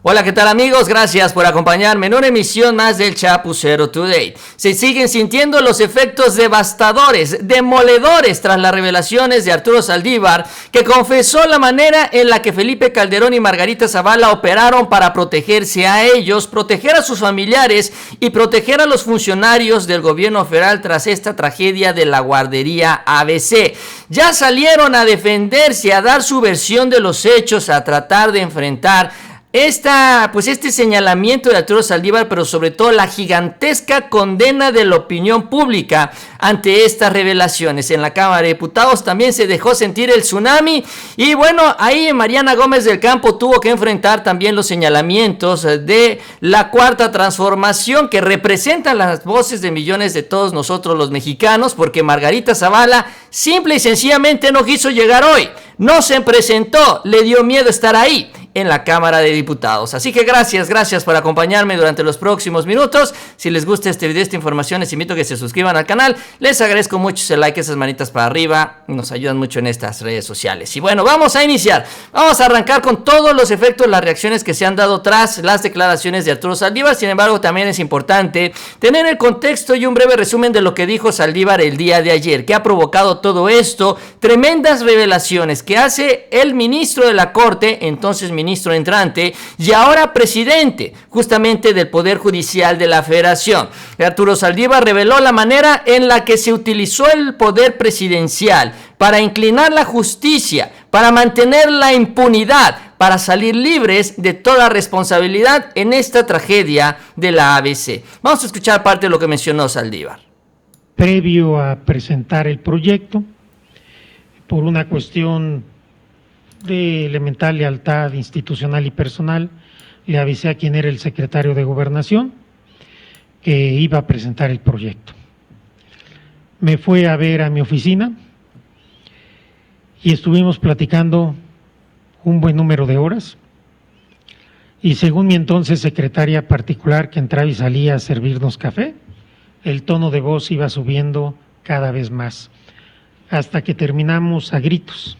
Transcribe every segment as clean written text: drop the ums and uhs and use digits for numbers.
Hola, ¿qué tal amigos? Gracias por acompañarme en una emisión más del Chapucero Today. Se siguen sintiendo los efectos devastadores, demoledores tras las revelaciones de Arturo Saldívar, que confesó la manera en la que Felipe Calderón y Margarita Zavala operaron para protegerse a ellos, proteger a sus familiares y proteger a los funcionarios del gobierno federal tras esta tragedia de la guardería ABC. Ya salieron a defenderse, a dar su versión de los hechos, a tratar de enfrentar este señalamiento de Arturo Saldívar, pero sobre todo la gigantesca condena de la opinión pública ante estas revelaciones. En la Cámara de Diputados también se dejó sentir el tsunami y bueno, ahí Mariana Gómez del Campo tuvo que enfrentar también los señalamientos de la Cuarta Transformación, que representan las voces de millones de todos nosotros los mexicanos, porque Margarita Zavala simple y sencillamente no quiso llegar hoy, no se presentó, le dio miedo estar ahí en la Cámara de Diputados. Así que gracias por acompañarme durante los próximos minutos. Si les gusta este video, esta información, les invito a que se suscriban al canal. Les agradezco mucho ese like, esas manitas para arriba, nos ayudan mucho en estas redes sociales. Y bueno, vamos a iniciar. Vamos a arrancar con todos los efectos, las reacciones que se han dado tras las declaraciones de Arturo Saldívar. Sin embargo, también es importante tener el contexto y un breve resumen de lo que dijo Saldívar el día de ayer, que ha provocado todo esto, tremendas revelaciones que hace el ministro de la Corte, entonces ministro entrante y ahora presidente justamente del Poder Judicial de la Federación. Arturo Saldívar reveló la manera en la que se utilizó el poder presidencial para inclinar la justicia, para mantener la impunidad, para salir libres de toda responsabilidad en esta tragedia de la ABC. Vamos a escuchar parte de lo que mencionó Saldívar. Previo a presentar el proyecto, por una cuestión de elemental lealtad institucional y personal, le avisé a quien era el secretario de Gobernación que iba a presentar el proyecto. Me fue a ver a mi oficina y estuvimos platicando un buen número de horas, y según mi entonces secretaria particular, que entraba y salía a servirnos café, el tono de voz iba subiendo cada vez más, hasta que terminamos a gritos.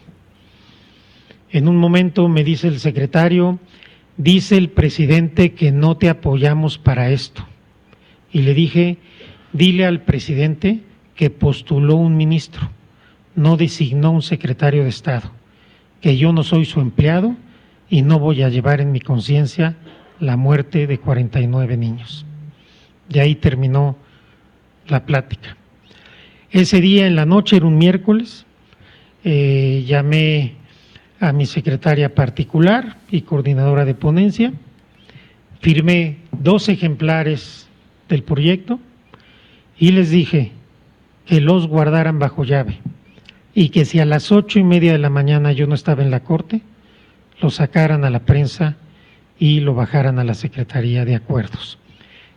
En un momento me dice el secretario: dice el presidente que no te apoyamos para esto. Y le dije: dile al presidente que postuló un ministro, no designó un secretario de Estado, que yo no soy su empleado y no voy a llevar en mi conciencia la muerte de 49 niños. Y ahí terminó la plática. Ese día en la noche, era un miércoles, llamé a mi secretaria particular y coordinadora de ponencia, firmé 2 ejemplares del proyecto y les dije que los guardaran bajo llave y que si a las 8:30 de la mañana yo no estaba en la Corte, lo sacaran a la prensa y lo bajaran a la Secretaría de Acuerdos.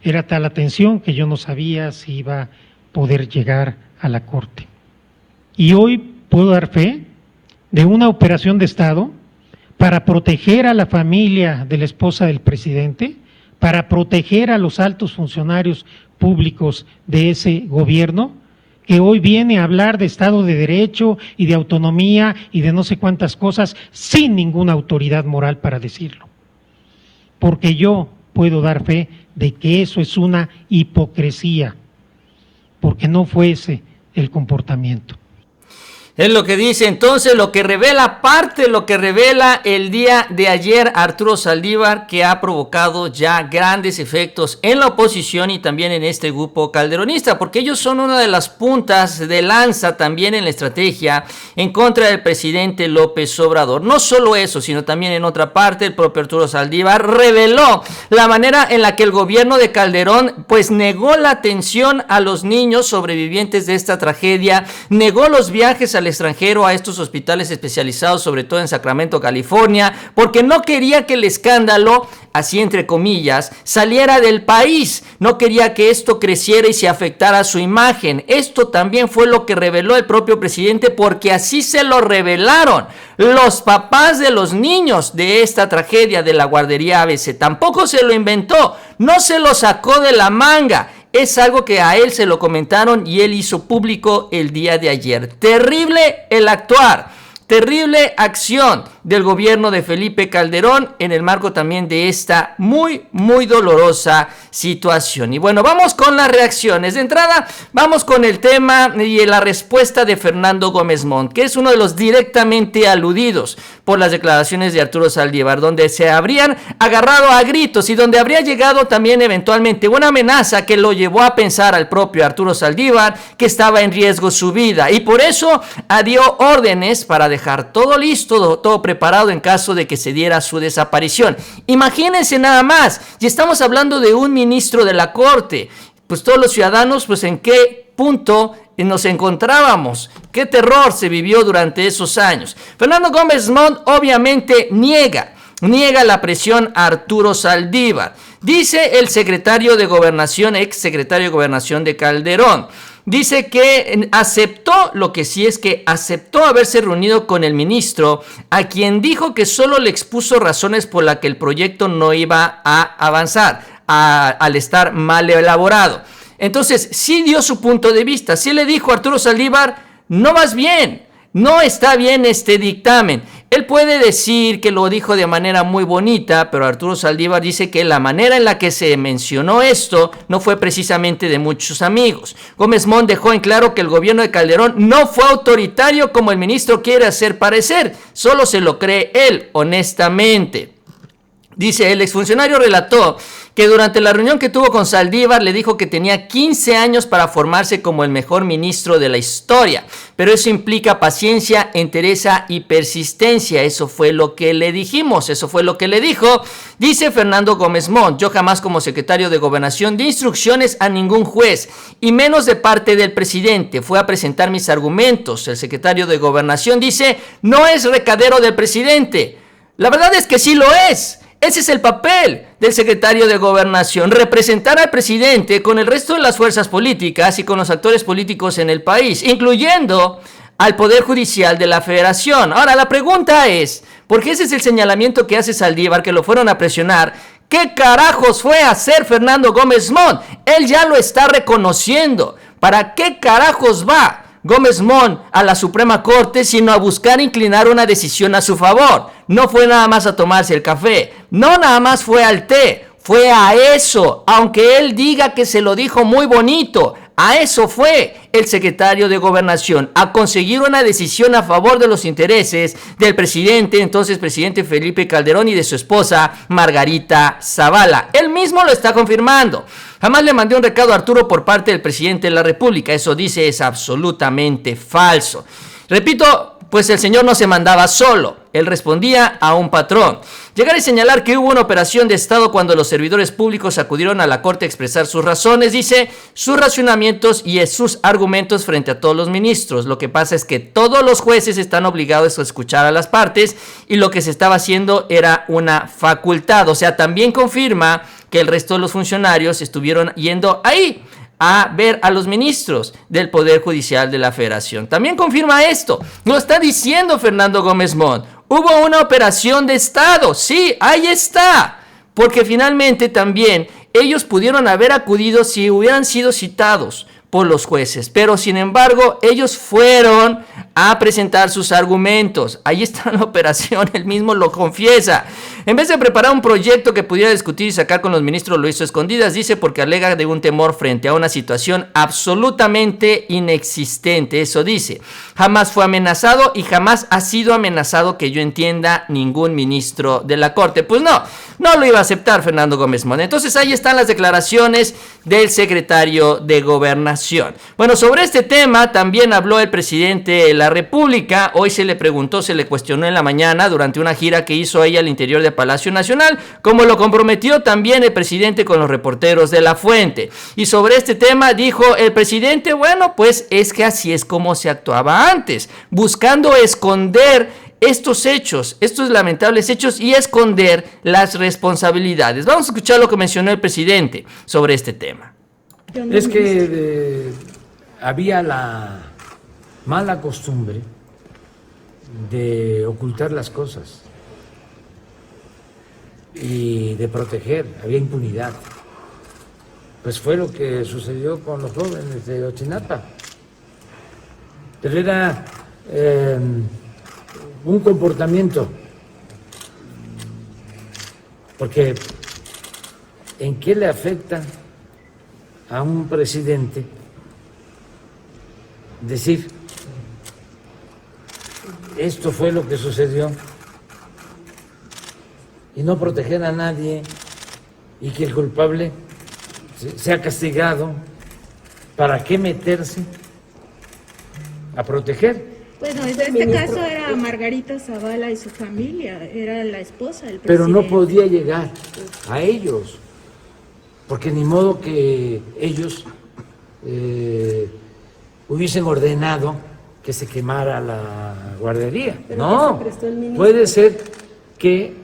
Era tal la tensión que yo no sabía si iba a poder llegar a la Corte. Y hoy puedo dar fe de una operación de Estado para proteger a la familia de la esposa del presidente, para proteger a los altos funcionarios públicos de ese gobierno, que hoy viene a hablar de Estado de Derecho y de autonomía y de no sé cuántas cosas sin ninguna autoridad moral para decirlo. Porque yo puedo dar fe de que eso es una hipocresía, porque no fue ese el comportamiento. Es lo que dice entonces, lo que revela parte de lo que revela el día de ayer Arturo Saldívar, que ha provocado ya grandes efectos en la oposición y también en este grupo calderonista, porque ellos son una de las puntas de lanza también en la estrategia en contra del presidente López Obrador. No solo eso, sino también en otra parte el propio Arturo Saldívar reveló la manera en la que el gobierno de Calderón pues negó la atención a los niños sobrevivientes de esta tragedia, negó los viajes al extranjero a estos hospitales especializados, sobre todo en Sacramento, California, porque no quería que el escándalo, así entre comillas, saliera del país, no quería que esto creciera y se afectara su imagen. Esto también fue lo que reveló el propio presidente, porque así se lo revelaron los papás de los niños de esta tragedia de la guardería ABC. Tampoco se lo inventó, no se lo sacó de la manga. Es algo que a él se lo comentaron y él hizo público el día de ayer. Terrible el actuar, terrible acción del gobierno de Felipe Calderón en el marco también de esta muy dolorosa situación. Y bueno, vamos con las reacciones. De entrada, vamos con el tema y la respuesta de Fernando Gómez Montt, que es uno de los directamente aludidos por las declaraciones de Arturo Saldívar, donde se habrían agarrado a gritos y donde habría llegado también eventualmente una amenaza que lo llevó a pensar al propio Arturo Saldívar que estaba en riesgo su vida, y por eso dio órdenes para dejar todo listo, todo preparado en caso de que se diera su desaparición. Imagínense nada más, y estamos hablando de un ministro de la Corte, pues todos los ciudadanos, pues en qué punto nos encontrábamos, qué terror se vivió durante esos años. Fernando Gómez Montt obviamente niega la presión a Arturo Saldívar. Dice el secretario de Gobernación, ex secretario de Gobernación de Calderón, dice que aceptó, lo que sí es que aceptó haberse reunido con el ministro, a quien dijo que solo le expuso razones por las que el proyecto no iba a avanzar, al estar mal elaborado. Entonces, sí dio su punto de vista, sí le dijo a Arturo Saldívar, no vas bien, no está bien este dictamen. Él puede decir que lo dijo de manera muy bonita, pero Arturo Saldívar dice que la manera en la que se mencionó esto no fue precisamente de muchos amigos. Gómez Montt dejó en claro que el gobierno de Calderón no fue autoritario como el ministro quiere hacer parecer, solo se lo cree él, honestamente. Dice, el exfuncionario relató que durante la reunión que tuvo con Saldívar le dijo que tenía 15 años para formarse como el mejor ministro de la historia, pero eso implica paciencia, entereza y persistencia. Eso fue lo que le dijimos, eso fue lo que le dijo. Dice Fernando Gómez Montt, yo jamás como secretario de Gobernación di instrucciones a ningún juez, y menos de parte del presidente. Fue a presentar mis argumentos. El secretario de Gobernación dice, no es recadero del presidente. La verdad es que sí lo es. Ese es el papel del secretario de Gobernación, representar al presidente con el resto de las fuerzas políticas y con los actores políticos en el país, incluyendo al Poder Judicial de la Federación. Ahora, la pregunta es, porque ese es el señalamiento que hace Saldívar, que lo fueron a presionar, ¿qué carajos fue a hacer Fernando Gómez Montt? Él ya lo está reconociendo. ¿Para qué carajos va Gómez Montt a la Suprema Corte sino a buscar inclinar una decisión a su favor? No fue nada más a tomarse el café, no nada más fue al té, fue a eso, aunque él diga que se lo dijo muy bonito. A eso fue el secretario de Gobernación, a conseguir una decisión a favor de los intereses del presidente, entonces presidente Felipe Calderón, y de su esposa Margarita Zavala. Él mismo lo está confirmando. Jamás le mandé un recado a Arturo por parte del presidente de la República. Eso dice es absolutamente falso. Repito, pues el señor no se mandaba solo, él respondía a un patrón. Llegar y señalar que hubo una operación de Estado cuando los servidores públicos acudieron a la Corte a expresar sus razones, dice, sus racionamientos y sus argumentos frente a todos los ministros. Lo que pasa es que todos los jueces están obligados a escuchar a las partes y lo que se estaba haciendo era una facultad. O sea, también confirma que el resto de los funcionarios estuvieron yendo ahí a ver a los ministros del Poder Judicial de la Federación. También confirma esto, lo está diciendo Fernando Gómez Montt. Hubo una operación de Estado, sí, ahí está, porque finalmente también ellos pudieron haber acudido si hubieran sido citados por los jueces, pero sin embargo ellos fueron a presentar sus argumentos. Ahí está la operación, él mismo lo confiesa. En vez de preparar un proyecto que pudiera discutir y sacar con los ministros, lo hizo a escondidas, dice, porque alega de un temor frente a una situación absolutamente inexistente. Eso dice, jamás fue amenazado y jamás ha sido amenazado que yo entienda ningún ministro de la Corte. Pues no lo iba a aceptar Fernando Gómez Montt. Entonces ahí están las declaraciones del secretario de Gobernación. Bueno, sobre este tema también habló el presidente de la República. Hoy se le preguntó, se le cuestionó en la mañana durante una gira que hizo ella al interior de Palacio Nacional, como lo comprometió también el presidente con los reporteros de La Fuente. Y sobre este tema dijo el presidente, bueno, pues es que así es como se actuaba antes, buscando esconder estos hechos, estos lamentables hechos, y esconder las responsabilidades. Vamos a escuchar lo que mencionó el presidente sobre este tema. Es que había la mala costumbre de ocultar las cosas y de proteger, había impunidad. Pues fue lo que sucedió con los jóvenes de Ochinapa. Pero era un comportamiento Porque ¿en qué le afecta a un presidente decir esto fue lo que sucedió y no proteger a nadie y que el culpable sea castigado? ¿Para qué meterse a proteger? Bueno, en este caso era Margarita Zavala y su familia, era la esposa del presidente. Pero no podía llegar a ellos, porque ni modo que ellos hubiesen ordenado que se quemara la guardería. No, puede ser que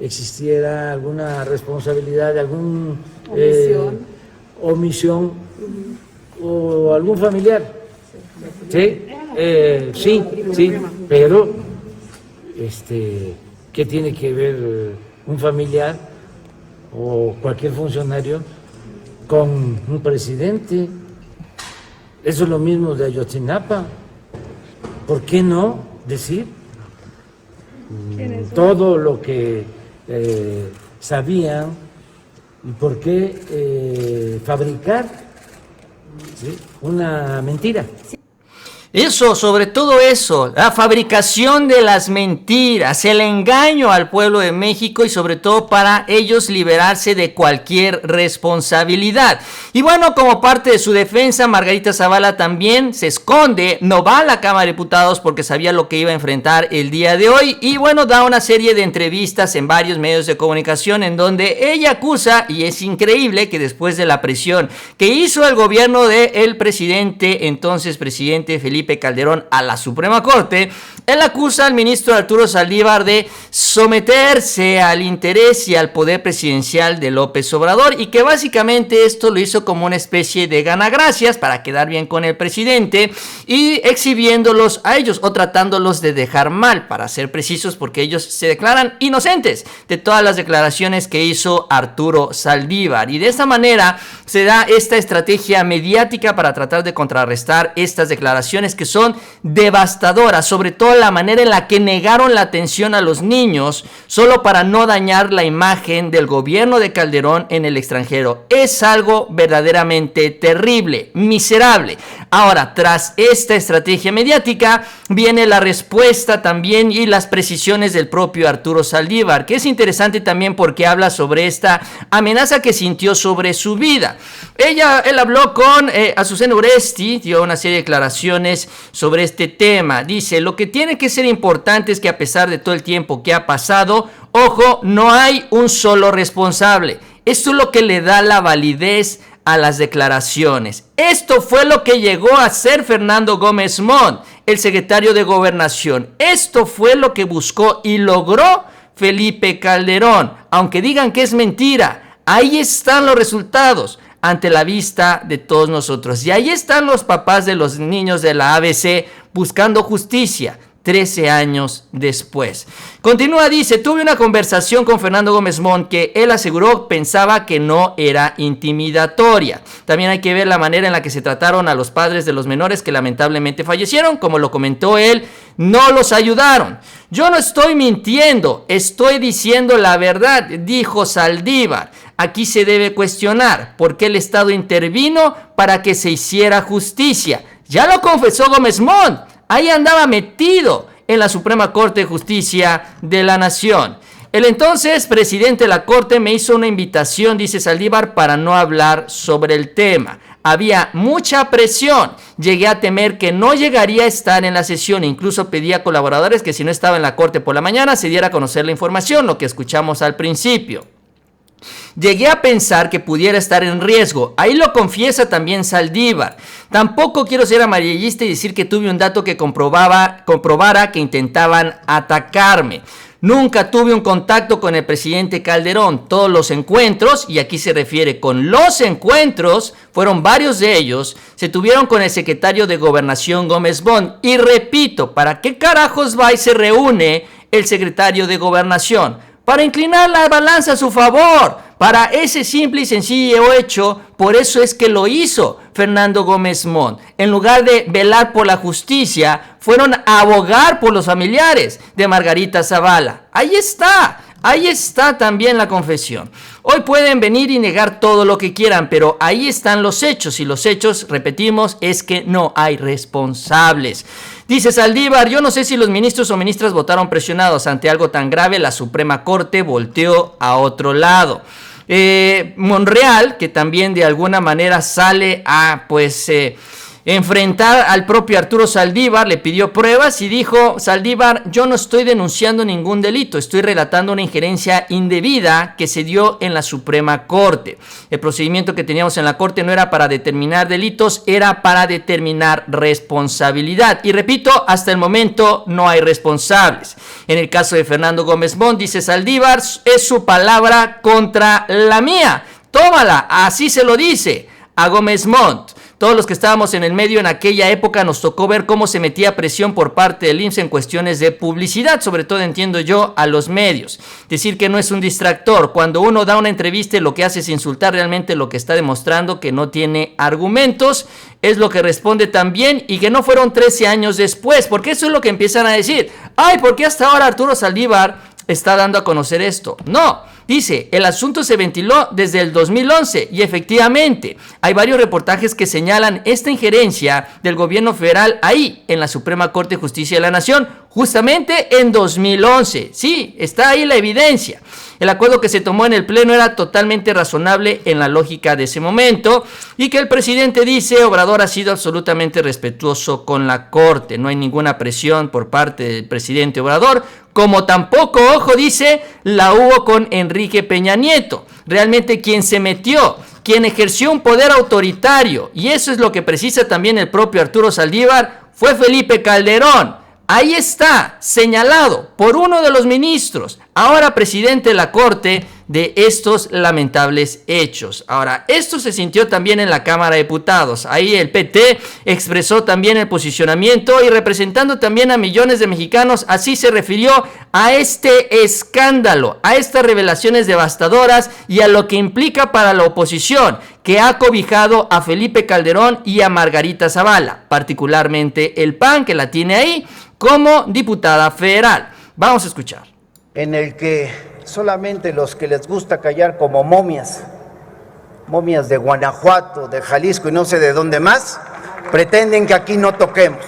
existiera alguna responsabilidad de algún omisión o algún familiar. Sí, sí, pero ¿qué tiene que ver un familiar o cualquier funcionario con un presidente? Eso es lo mismo de Ayotzinapa. ¿Por qué no decir todo lo que sabían y por qué fabricar una mentira? Eso, sobre todo eso, la fabricación de las mentiras, el engaño al pueblo de México y sobre todo para ellos liberarse de cualquier responsabilidad. Y bueno, como parte de su defensa, Margarita Zavala también se esconde, no va a la Cámara de Diputados porque sabía lo que iba a enfrentar el día de hoy y bueno, da una serie de entrevistas en varios medios de comunicación en donde ella acusa, y es increíble que después de la presión que hizo el gobierno del presidente, entonces presidente Felipe Calderón, a la Suprema Corte, él acusa al ministro Arturo Saldívar de someterse al interés y al poder presidencial de López Obrador y que básicamente esto lo hizo como una especie de ganagracias para quedar bien con el presidente y exhibiéndolos a ellos o tratándolos de dejar mal, para ser precisos, porque ellos se declaran inocentes de todas las declaraciones que hizo Arturo Saldívar y de esta manera se da esta estrategia mediática para tratar de contrarrestar estas declaraciones que son devastadoras, sobre todo la manera en la que negaron la atención a los niños solo para no dañar la imagen del gobierno de Calderón en el extranjero. Es algo verdaderamente terrible, miserable. Ahora, tras esta estrategia mediática, viene la respuesta también y las precisiones del propio Arturo Saldívar, que es interesante también porque habla sobre esta amenaza que sintió sobre su vida. Él habló con Azucena Uresti, dio una serie de declaraciones sobre este tema. Dice, lo que tiene que ser importante es que a pesar de todo el tiempo que ha pasado, ojo, no hay un solo responsable. Esto es lo que le da la validez a las declaraciones. Esto fue lo que llegó a ser Fernando Gómez Montt, el secretario de Gobernación. Esto fue lo que buscó y logró Felipe Calderón. Aunque digan que es mentira, ahí están los resultados ante la vista de todos nosotros. Y ahí están los papás de los niños de la ABC buscando justicia 13 años después. Continúa, dice, tuve una conversación con Fernando Gómez Montt que él aseguró pensaba que no era intimidatoria. También hay que ver la manera en la que se trataron a los padres de los menores que lamentablemente fallecieron. Como lo comentó él, no los ayudaron. Yo no estoy mintiendo, estoy diciendo la verdad, dijo Saldívar. Aquí se debe cuestionar por qué el Estado intervino para que se hiciera justicia. Ya lo confesó Gómez Montt. Ahí andaba metido en la Suprema Corte de Justicia de la Nación. El entonces presidente de la Corte me hizo una invitación, dice Saldívar, para no hablar sobre el tema. Había mucha presión. Llegué a temer que no llegaría a estar en la sesión. Incluso pedí a colaboradores que si no estaba en la Corte por la mañana se diera a conocer la información, lo que escuchamos al principio. Llegué a pensar que pudiera estar en riesgo. Ahí lo confiesa también Saldívar. Tampoco quiero ser amarillista y decir que tuve un dato que comprobara que intentaban atacarme. Nunca tuve un contacto con el presidente Calderón. Todos los encuentros, y aquí se refiere con los encuentros, fueron varios de ellos, se tuvieron con el secretario de Gobernación Gómez Montt. Y repito, ¿para qué carajos va y se reúne el secretario de Gobernación? Para inclinar la balanza a su favor, para ese simple y sencillo hecho. Por eso es que lo hizo Fernando Gómez Montt. En lugar de velar por la justicia, fueron a abogar por los familiares de Margarita Zavala. Ahí está. Ahí está también la confesión. Hoy pueden venir y negar todo lo que quieran, pero ahí están los hechos, y los hechos, repetimos, es que no hay responsables. Dice Saldívar, yo no sé si los ministros o ministras votaron presionados ante algo tan grave, la Suprema Corte volteó a otro lado. Monreal, que también de alguna manera sale a enfrentar al propio Arturo Saldívar, le pidió pruebas y dijo Saldívar, yo no estoy denunciando ningún delito, estoy relatando una injerencia indebida que se dio en la Suprema Corte. El procedimiento que teníamos en la Corte no era para determinar delitos, era para determinar responsabilidad. Y repito, hasta el momento no hay responsables. En el caso de Fernando Gómez Montt, dice Saldívar, es su palabra contra la mía. Tómala, así se lo dice a Gómez Montt. Todos los que estábamos en el medio en aquella época nos tocó ver cómo se metía presión por parte del IMSS en cuestiones de publicidad, sobre todo entiendo yo a los medios. Decir que no es un distractor, cuando uno da una entrevista y lo que hace es insultar realmente lo que está demostrando que no tiene argumentos, es lo que responde también, y que no fueron 13 años después, porque eso es lo que empiezan a decir. Ay, ¿por qué hasta ahora Arturo Saldívar está dando a conocer esto? No, dice, el asunto se ventiló desde el 2011 y efectivamente hay varios reportajes que señalan esta injerencia del gobierno federal ahí en la Suprema Corte de Justicia de la Nación, justamente en 2011. Sí, está ahí la evidencia. El acuerdo que se tomó en el Pleno era totalmente razonable en la lógica de ese momento, y que el presidente dice, Obrador ha sido absolutamente respetuoso con la Corte. No hay ninguna presión por parte del presidente Obrador, como tampoco, ojo, dice, la hubo con Enrique Peña Nieto. Realmente quien se metió, quien ejerció un poder autoritario, y eso es lo que precisa también el propio Arturo Saldívar, fue Felipe Calderón. Ahí está, señalado por uno de los ministros, ahora presidente de la Corte, de estos lamentables hechos. Ahora, esto se sintió también en la Cámara de Diputados. Ahí el PT expresó también el posicionamiento, y representando también a millones de mexicanos, así se refirió a este escándalo, a estas revelaciones devastadoras y a lo que implica para la oposición, que ha cobijado a Felipe Calderón y a Margarita Zavala, particularmente el PAN, que la tiene ahí como diputada federal. Vamos a escuchar. En el que solamente los que les gusta callar como momias de Guanajuato, de Jalisco y no sé de dónde más, pretenden que aquí no toquemos.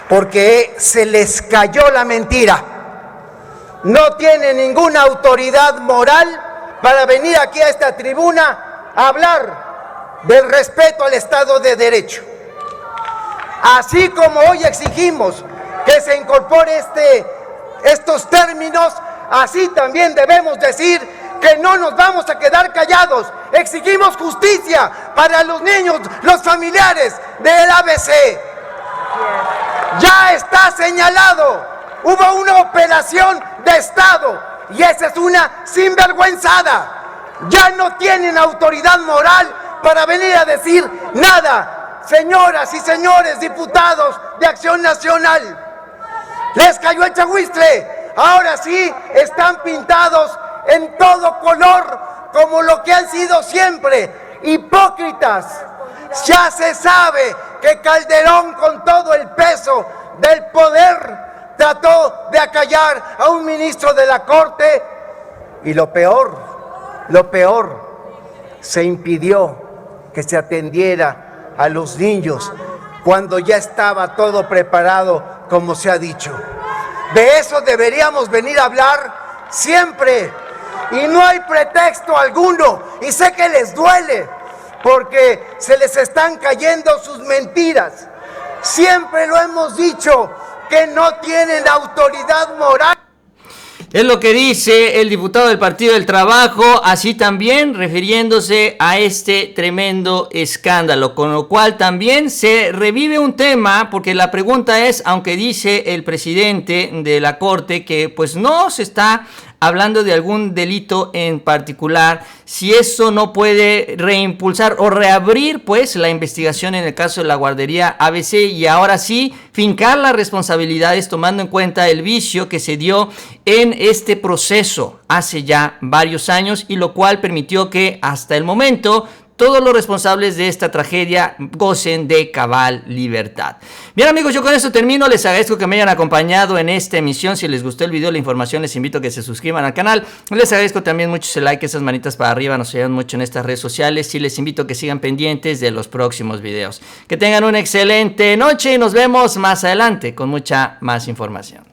Porque se les cayó la mentira. No tiene ninguna autoridad moral para venir aquí a esta tribuna a hablar del respeto al Estado de Derecho. Así como hoy exigimos que se incorpore estos términos, así también debemos decir que no nos vamos a quedar callados. Exigimos justicia para los niños, los familiares del ABC. Ya está señalado, hubo una operación de Estado y esa es una sinvergüenzada. Ya no tienen autoridad moral para venir a decir nada. Señoras y señores diputados de Acción Nacional, les cayó el chagüistle. Ahora sí están pintados en todo color, como lo que han sido siempre, hipócritas. Ya se sabe que Calderón, con todo el peso del poder, trató de acallar a un ministro de la Corte, y lo peor, se impidió que se atendiera a los niños cuando ya estaba todo preparado, como se ha dicho. De eso deberíamos venir a hablar siempre, y no hay pretexto alguno, y sé que les duele porque se les están cayendo sus mentiras. Siempre lo hemos dicho, que no tienen autoridad moral. Es lo que dice el diputado del Partido del Trabajo, así también refiriéndose a este tremendo escándalo, con lo cual también se revive un tema, porque la pregunta es, aunque dice el presidente de la Corte que pues no se está hablando de algún delito en particular, si eso no puede reimpulsar o reabrir pues la investigación en el caso de la guardería ABC, y ahora sí fincar las responsabilidades tomando en cuenta el vicio que se dio en este proceso hace ya varios años, y lo cual permitió que hasta el momento todos los responsables de esta tragedia gocen de cabal libertad. Bien amigos, yo con esto termino. Les agradezco que me hayan acompañado en esta emisión. Si les gustó el video, la información, les invito a que se suscriban al canal. Les agradezco también mucho ese like, esas manitas para arriba, nos ayudan mucho en estas redes sociales. Y les invito a que sigan pendientes de los próximos videos. Que tengan una excelente noche y nos vemos más adelante con mucha más información.